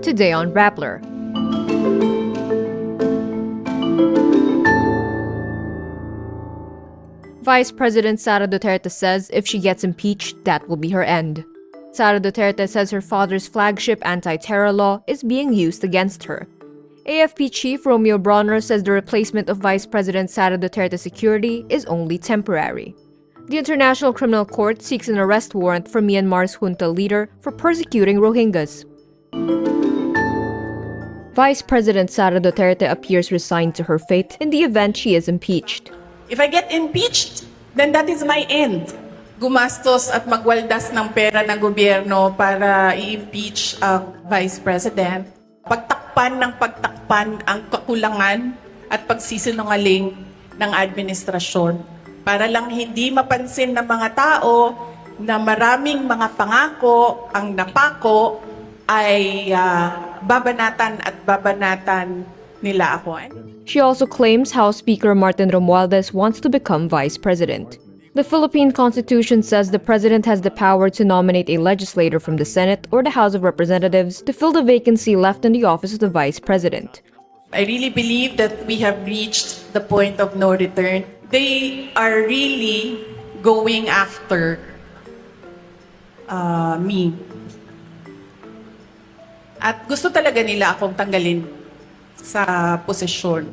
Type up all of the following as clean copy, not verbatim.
Today on Rappler. Vice President Sara Duterte says if she gets impeached, that will be her end. Sara Duterte says her father's flagship anti-terror law is being used against her. AFP Chief Romeo Brawner says the replacement of Vice President Sara Duterte's security is only temporary. The International Criminal Court seeks an arrest warrant for Myanmar's junta leader for persecuting Rohingyas. Vice President Sara Duterte appears resigned to her fate in the event she is impeached. If I get impeached, then that is my end. Gumastos at magwaldas ng pera ng gobyerno para i-impeach ang Vice President. Pagtakpan ang kakulangan at pagsisinungaling ng administrasyon para lang hindi mapansin ng mga tao na maraming mga pangako ang napako ay babanatan nila ako. She also claims House Speaker Martin Romualdez wants to become vice president. The Philippine Constitution says the president has the power to nominate a legislator from the Senate or the House of Representatives to fill the vacancy left in the office of the vice president. I really believe that we have reached the point of no return. They are really going after me. At gusto talaga nila akong tanggalin sa posisyon.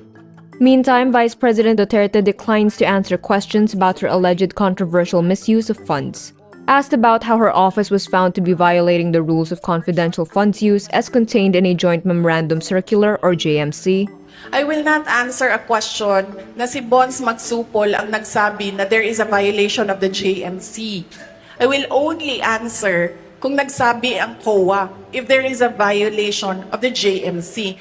Meantime, Vice President Duterte declines to answer questions about her alleged controversial misuse of funds. Asked about how her office was found to be violating the rules of confidential funds use as contained in a Joint Memorandum Circular or JMC, I will not answer a question na si Bons Magsupol ang nagsabi na there is a violation of the JMC. I will only answer kung nagsabi ang COA if there is a violation of the JMC.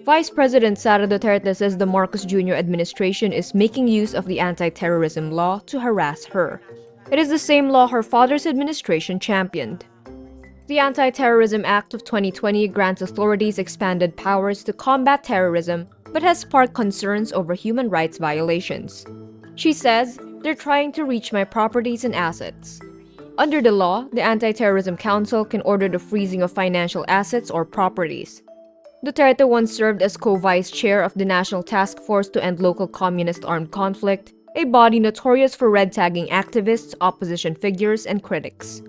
Vice President Sara Duterte says the Marcos Jr. administration is making use of the anti-terrorism law to harass her. It is the same law her father's administration championed. The Anti-Terrorism Act of 2020 grants authorities expanded powers to combat terrorism, but has sparked concerns over human rights violations. She says, "They're trying to reach my properties and assets." Under the law, the Anti-Terrorism Council can order the freezing of financial assets or properties. Duterte once served as co-vice chair of the National Task Force to End Local Communist Armed Conflict, a body notorious for red-tagging activists, opposition figures, and critics.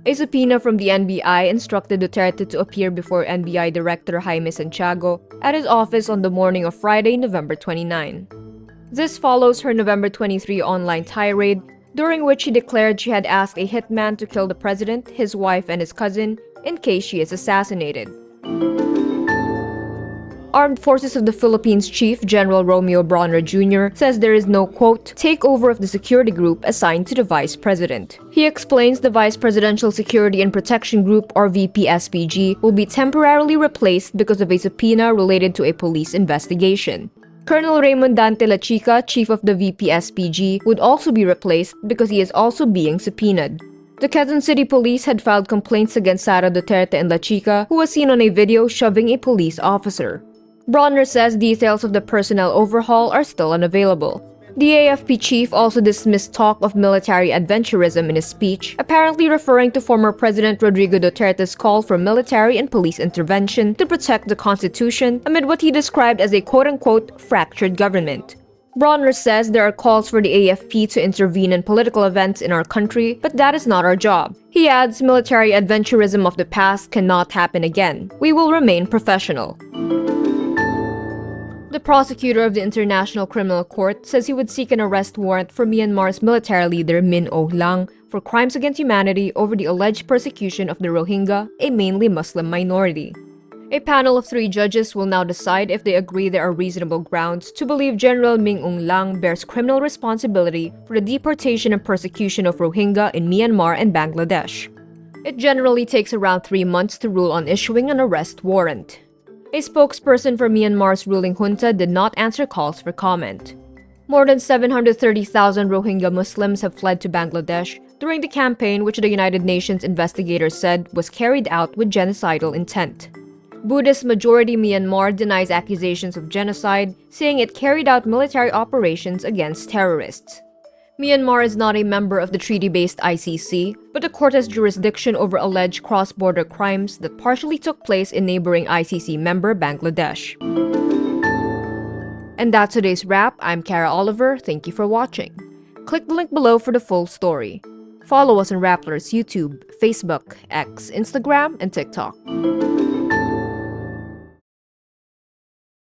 A subpoena from the NBI instructed Duterte to appear before NBI Director Jaime Santiago at his office on the morning of Friday, November 29. This follows her November 23 online tirade, during which she declared she had asked a hitman to kill the president, his wife, and his cousin in case she is assassinated. Armed Forces of the Philippines Chief General Romeo Brawner Jr. says there is no, quote, takeover of the security group assigned to the vice president. He explains the Vice Presidential Security and Protection Group, or VPSPG, will be temporarily replaced because of a subpoena related to a police investigation. Colonel Raymond Dante La Chica, chief of the VPSPG, would also be replaced because he is also being subpoenaed. The Quezon City Police had filed complaints against Sara Duterte and La Chica, who was seen on a video shoving a police officer. Brawner says details of the personnel overhaul are still unavailable. The AFP chief also dismissed talk of military adventurism in his speech, apparently referring to former President Rodrigo Duterte's call for military and police intervention to protect the Constitution amid what he described as a quote-unquote fractured government. Brawner says there are calls for the AFP to intervene in political events in our country, but that is not our job. He adds military adventurism of the past cannot happen again. We will remain professional. The prosecutor of the International Criminal Court says he would seek an arrest warrant for Myanmar's military leader Min Aung Hlaing for crimes against humanity over the alleged persecution of the Rohingya, a mainly Muslim minority. A panel of 3 judges will now decide if they agree there are reasonable grounds to believe General Min Aung Hlaing bears criminal responsibility for the deportation and persecution of Rohingya in Myanmar and Bangladesh. It generally takes around 3 months to rule on issuing an arrest warrant. A spokesperson for Myanmar's ruling junta did not answer calls for comment. More than 730,000 Rohingya Muslims have fled to Bangladesh during the campaign which the United Nations investigators said was carried out with genocidal intent. Buddhist-majority Myanmar denies accusations of genocide, saying it carried out military operations against terrorists. Myanmar is not a member of the treaty-based ICC, but the court has jurisdiction over alleged cross-border crimes that partially took place in neighboring ICC member Bangladesh. And that's today's wrap. I'm Kara Oliver. Thank you for watching. Click the link below for the full story. Follow us on Rappler's YouTube, Facebook, X, Instagram, and TikTok.